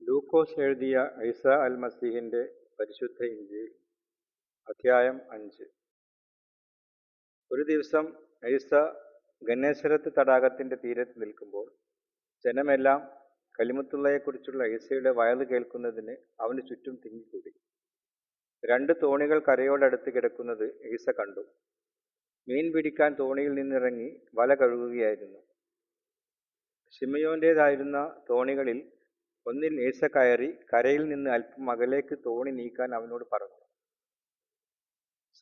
ലൂക്കോസ് എഴുതിയ ഈസാ അൽ മസീഹിന്റെ പരിശുദ്ധ ഇഞ്ചീൽ അധ്യായം 5. ഒരു ദിവസം ഈസ ഗന്നേസരത്ത് തടാകത്തിന്റെ തീരത്ത് നിൽക്കുമ്പോൾ ജനമെല്ലാം കലിമത്തുള്ളയെക്കുറിച്ചുള്ള ഈസയുടെ വയല് കേൾക്കുന്നതിന് അവന് ചുറ്റും തിങ്ങിക്കൂടി. 2 തോണികൾ കരയോടടുത്ത് കിടക്കുന്നത് ഈസ കണ്ടു. മീൻ പിടിക്കാൻ തോണിയിൽ നിന്നിറങ്ങി വല കഴുകുകയായിരുന്നു. ശിമയോന്റേതായിരുന്ന തോണികളിൽ ഒന്നിൽ ഈസ കയറി കരയിൽ നിന്ന് അല്പം അകലേക്ക് തോണി നീക്കാൻ അവനോട് പറഞ്ഞു.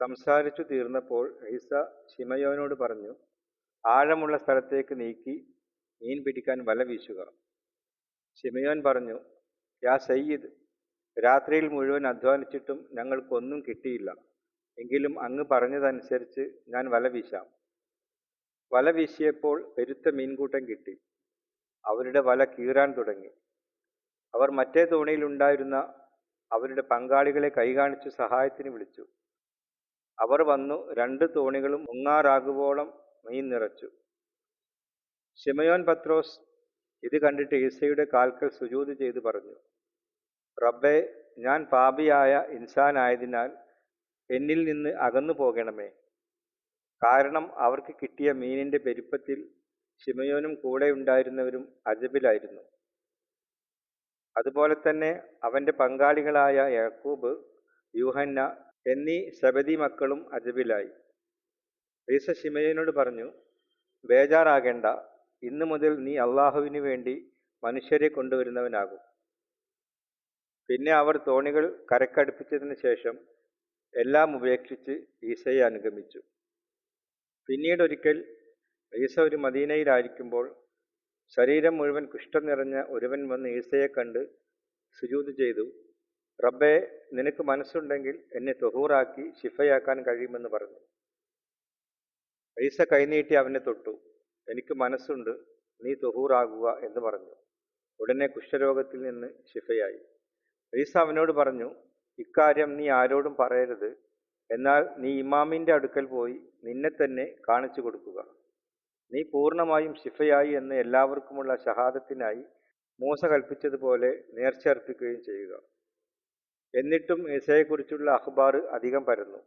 സംസാരിച്ചു തീർന്നപ്പോൾ ഈസ ശിമയോനോട് പറഞ്ഞു, ആഴമുള്ള സ്ഥലത്തേക്ക് നീക്കി മീൻ പിടിക്കാൻ വല വീശുക. ശിമയോൻ പറഞ്ഞു, യാ സയ്യിദ്, രാത്രിയിൽ മുഴുവൻ അധ്വാനിച്ചിട്ടും ഞങ്ങൾക്കൊന്നും കിട്ടിയില്ല. എങ്കിലും അങ്ങ് പറഞ്ഞതനുസരിച്ച് ഞാൻ വല വീശാം. വല വീശിയപ്പോൾ പെരുത്ത മീൻകൂട്ടം കിട്ടി. അവരുടെ വല കീറാൻ തുടങ്ങി. അവർ മറ്റേ തോണിയിലുണ്ടായിരുന്ന അവരുടെ പങ്കാളികളെ കൈകാണിച്ചു സഹായത്തിന് വിളിച്ചു. അവർ വന്നു 2 തോണികളും മുങ്ങാറാകുവോളം മീൻ നിറച്ചു. ശിമയോൻ പത്രോസ് ഇത് കണ്ടിട്ട് ഈസയുടെ കാൽക്കൽ സുജൂദ് ചെയ്ത് പറഞ്ഞു, റബ്ബേ, ഞാൻ പാപിയായ ഇൻസാനായതിനാൽ എന്നിൽ നിന്ന് അകന്നു പോകണമേ. കാരണം അവർക്ക് കിട്ടിയ മീനിന്റെ പെരുപ്പത്തിൽ ശിമയോനും കൂടെ ഉണ്ടായിരുന്നവരും അജബിലായിരുന്നു. അതുപോലെ തന്നെ അവന്റെ പങ്കാളികളായ യാക്കൂബ്, യൂഹന്ന എന്നീ സെബദി മക്കളും അജബിലായി. ഈസ ശിമയോനോട് പറഞ്ഞു, ബേജാറാകേണ്ട, ഇന്നു മുതൽ നീ അള്ളാഹുവിന് വേണ്ടി മനുഷ്യരെ കൊണ്ടുവരുന്നവനാകും. പിന്നെ അവർ തോണികൾ കരക്കടുപ്പിച്ചതിന് ശേഷം എല്ലാം ഉപേക്ഷിച്ച് ഈസയെ അനുഗമിച്ചു. പിന്നീടൊരിക്കൽ ഈസ ഒരു മദീനയിലായിരിക്കുമ്പോൾ ശരീരം മുഴുവൻ കുഷ്ഠം നിറഞ്ഞ ഒരുവൻ വന്ന് ഈസയെ കണ്ട് സുജൂദ് ചെയ്തു, റബ്ബേ, നിനക്ക് മനസ്സുണ്ടെങ്കിൽ എന്നെ തൊഹൂറാക്കി ശിഫയാക്കാൻ കഴിയുമെന്ന് പറഞ്ഞു. ഈസ കൈനീട്ടി അവനെ തൊട്ടു. എനിക്ക് മനസ്സുണ്ട്, നീ തൊഹൂറാകുക എന്ന് പറഞ്ഞു. ഉടനെ കുഷ്ഠരോഗത്തിൽ നിന്ന് ശിഫയായി. ഈസ അവനോട് പറഞ്ഞു, ഇക്കാര്യം നീ ആരോടും പറയരുത്. എന്നാൽ നീ ഇമാമിന്റെ അടുക്കൽ പോയി നിന്നെ തന്നെ കാണിച്ചു കൊടുക്കുക. നീ പൂർണ്ണമായും ശിഫയായി എന്ന് എല്ലാവർക്കുമുള്ള ഷഹാദത്തിനായി മൂസ കൽപ്പിച്ചതുപോലെ നേർച്ച അർപ്പിക്കുകയും ചെയ്യുക. എന്നിട്ടും ഈസയെക്കുറിച്ചുള്ള അഖ്ബാർ അധികം പരന്നു.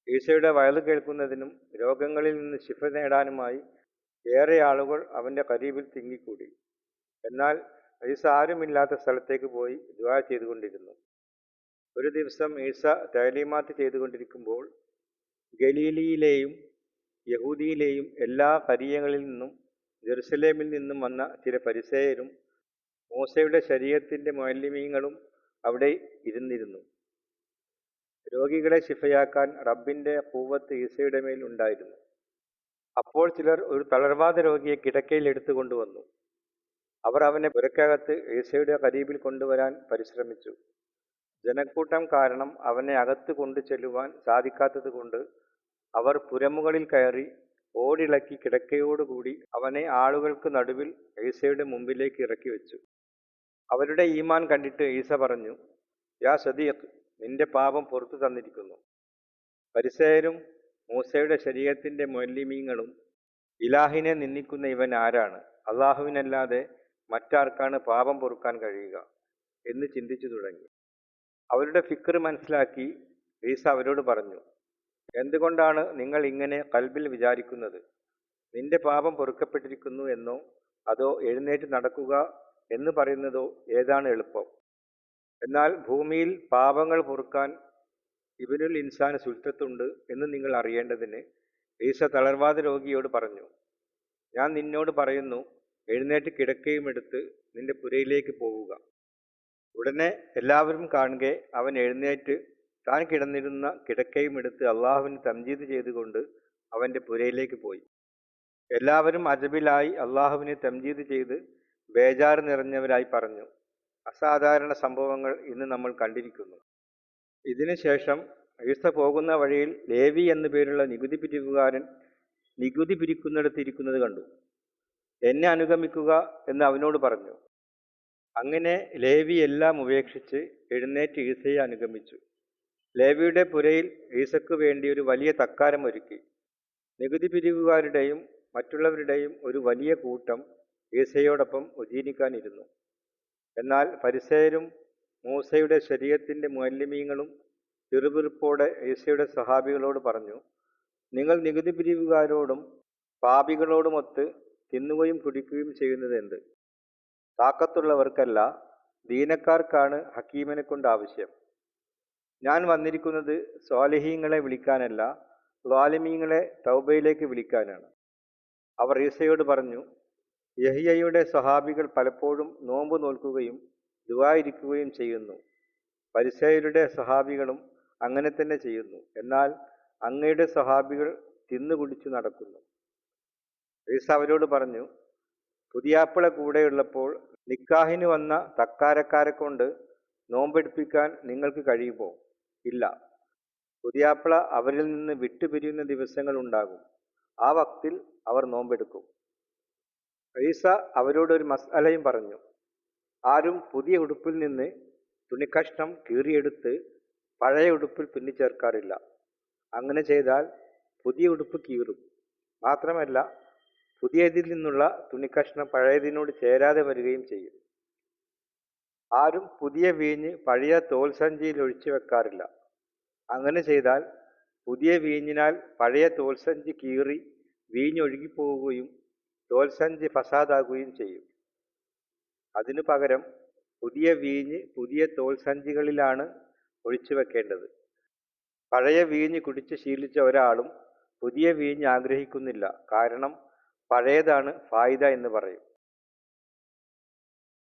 ഈസയുടെ വയല് കേൾക്കുന്നതിനും രോഗങ്ങളിൽ നിന്ന് ശിഫ നേടാനുമായി ഏറെ ആളുകൾ അവന്റെ ഖരീബിൽ തിങ്ങിക്കൂടി. എന്നാൽ ഈസ ആരുമില്ലാത്ത സ്ഥലത്തേക്ക് പോയി ദുആ ചെയ്തുകൊണ്ടിരുന്നു. ഒരു ദിവസം ഈസ തഅലീമാത്ത് ചെയ്തുകൊണ്ടിരിക്കുമ്പോൾ ഗലീലിയിലെയും യഹൂദിയിലെയും എല്ലാ ഖരീയകളിൽ നിന്നും ജെറുസലേമിൽ നിന്നും വന്ന ചില ഫരിസേയരും മൂസയുടെ ശരീഅത്തിന്റെ മുഅല്ലിമീങ്ങളും അവിടെ ഇരുന്നിരുന്നു. രോഗികളെ ശിഫയാക്കാൻ റബ്ബിന്റെ ഖുവ്വത്ത് ഈസയുടെ മേൽ ഉണ്ടായിരുന്നു. അപ്പോൾ ചിലർ ഒരു തളർവാദ രോഗിയെ കിടക്കയിൽ എടുത്തുകൊണ്ടുവന്നു. അവർ അവനെ പുരക്കകത്ത് ഈസയുടെ ഖരീബിൽ കൊണ്ടുവരാൻ പരിശ്രമിച്ചു. ജനക്കൂട്ടം കാരണം അവനെ അകത്ത് കൊണ്ടു ചെല്ലുവാൻ സാധിക്കാത്തത് കൊണ്ട് അവർ പുരമുകളിൽ കയറി ഓടിളക്കി കിടക്കയോടുകൂടി അവനെ ആളുകൾക്ക് നടുവിൽ ഈസയുടെ മുമ്പിലേക്ക് ഇറക്കി വെച്ചു. അവരുടെ ഈമാൻ കണ്ടിട്ട് ഈസ പറഞ്ഞു, യാ സദീഖ്, നിന്റെ പാപം പുറത്തു തന്നിരിക്കുന്നു. ഫരിസേയരും മൂസയുടെ ശരീഅത്തിന്റെ മുഅല്ലിമീങ്ങളും ഇലാഹിനെ നിന്ദിക്കുന്ന ഇവൻ ആരാണ്? അള്ളാഹുവിനല്ലാതെ മറ്റാർക്കാണ് പാപം പൊറുക്കാൻ കഴിയുക എന്ന് ചിന്തിച്ചു തുടങ്ങി. അവരുടെ ഫിക്ർ മനസ്സിലാക്കി ഈസ അവരോട് പറഞ്ഞു, എന്തുകൊണ്ടാണ് നിങ്ങൾ ഇങ്ങനെ ഖൽബിൽ വിചാരിക്കുന്നത്? നിന്റെ പാപം പൊറുക്കപ്പെട്ടിരിക്കുന്നു എന്നോ അതോ എഴുന്നേറ്റ് നടക്കുക എന്ന് പറയുന്നതോ ഏതാണ് എളുപ്പം? എന്നാൽ ഭൂമിയിൽ പാപങ്ങൾ പൊറുക്കാൻ ഇബ്നുൽ ഇൻസാന് സുൽത്തത്തുണ്ട് എന്ന് നിങ്ങൾ അറിയേണ്ടതിന് ഈസ തളർവാദ രോഗിയോട് പറഞ്ഞു, ഞാൻ നിന്നോട് പറയുന്നു, എഴുന്നേറ്റ് കിടക്കയും എടുത്ത് നിന്റെ പുരയിലേക്ക് പോവുക. ഉടനെ എല്ലാവരും കാണുകെ അവൻ എഴുന്നേറ്റ് താൻ കിടന്നിരുന്ന കിടക്കയും എടുത്ത് അള്ളാഹുവിന് തംജീദ് ചെയ്തുകൊണ്ട് അവന്റെ പുരയിലേക്ക് പോയി. എല്ലാവരും അജബിലായി അള്ളാഹുവിനെ തംജീദ് ചെയ്ത് ബേജാറ് നിറഞ്ഞവരായി പറഞ്ഞു, അസാധാരണ സംഭവങ്ങൾ ഇന്ന് നമ്മൾ കണ്ടിരിക്കുന്നു. ഇതിനു ശേഷം ഈസ പോകുന്ന വഴിയിൽ ലേവി എന്നു പേരുള്ള നികുതി പിരിവുകാരൻ നികുതി പിരിക്കുന്നിടത്ത് ഇരിക്കുന്നത് കണ്ടു. എന്നെ അനുഗമിക്കുക എന്ന് അവനോട് പറഞ്ഞു. അങ്ങനെ ലേവി എല്ലാം ഉപേക്ഷിച്ച് എഴുന്നേറ്റ് ഈസയെ അനുഗമിച്ചു. ലേവിയുടെ പുരയിൽ ഈസയ്ക്ക് വേണ്ടി ഒരു വലിയ തക്കാരം ഒരുക്കി. നികുതി പിരിവുകാരുടെയും മറ്റുള്ളവരുടെയും ഒരു വലിയ കൂട്ടം ഈസയോടൊപ്പം ഉജീനിക്കാനിരുന്നു. എന്നാൽ ഫരിസേയരും മൂസയുടെ ശരീഅത്തിന്റെ മുഅല്ലിമീങ്ങളും പിറുപിറുപ്പോടെ ഈസയുടെ സ്വഹാബികളോട് പറഞ്ഞു, നിങ്ങൾ നികുതി പിരിവുകാരോടും പാപികളോടുമൊത്ത് തിന്നുകയും കുടിക്കുകയും ചെയ്യുന്നത് എന്ത്? താക്കത്തുള്ളവർക്കല്ല, ദീനക്കാർക്കാണ് ഹക്കീമിനെ കൊണ്ട് ആവശ്യം. ഞാൻ വന്നിരിക്കുന്നത് സ്വാലിഹീങ്ങളെ വിളിക്കാനല്ല, ളാലിമീങ്ങളെ തൗബയിലേക്ക് വിളിക്കാനാണ്. അവർ ഈസയോട് പറഞ്ഞു, യഹ്യയുടെ സ്വഹാബികൾ പലപ്പോഴും നോമ്പ് നോൽക്കുകയും ദുആയിരിക്കുകയും ചെയ്യുന്നു. ഫരിസേയരുടെ സ്വഹാബികളും അങ്ങനെ തന്നെ ചെയ്യുന്നു. എന്നാൽ അങ്ങയുടെ സ്വഹാബികൾ തിന്നുകുടിച്ചു നടക്കുന്നു. ഈസ അവരോട് പറഞ്ഞു, പുതിയാപ്പിള കൂടെയുള്ളപ്പോൾ നിക്കാഹിന് വന്ന തക്കാരക്കാരെ കൊണ്ട് നോമ്പെടുപ്പിക്കാൻ നിങ്ങൾക്ക് കഴിയുമോ? ഇല്ല. പുതിയാപ്പിള അവരിൽ നിന്ന് വിട്ടുപിരിയുന്ന ദിവസങ്ങൾ ഉണ്ടാകും. ആ വക്തിൽ അവർ നോമ്പെടുക്കും. ഈസ അവരോടൊരു മസ്അലയും പറഞ്ഞു. ആരും പുതിയ ഉടുപ്പിൽ നിന്ന് തുണിക്കഷ്ണം കീറിയെടുത്ത് പഴയ ഉടുപ്പിൽ തുന്നിച്ചേർക്കാറില്ല. അങ്ങനെ ചെയ്താൽ പുതിയ ഉടുപ്പ് കീറും. മാത്രമല്ല, പുതിയതിൽ നിന്നുള്ള തുണിക്കഷ്ണം പഴയതിനോട് ചേരാതെ വരികയും ചെയ്യും. ആരും പുതിയ വീഞ്ഞ് പഴയ തോൽസഞ്ചിയിൽ ഒഴിച്ചു വെക്കാറില്ല. അങ്ങനെ ചെയ്താൽ പുതിയ വീഞ്ഞിനാൽ പഴയ തോൽസഞ്ചി കീറി വീഞ്ഞൊഴുകിപ്പോവുകയും തോൽസഞ്ചി ഫസാദാകുകയും ചെയ്യും. അതിനു പകരം പുതിയ വീഞ്ഞ് പുതിയ തോൽസഞ്ചികളിലാണ് ഒഴിച്ചു വെക്കേണ്ടത്. പഴയ വീഞ്ഞ് കുടിച്ച് ശീലിച്ച ഒരാളും പുതിയ വീഞ്ഞ് ആഗ്രഹിക്കുന്നില്ല. കാരണം പഴയതാണ് ഫായിദ എന്ന് പറയും.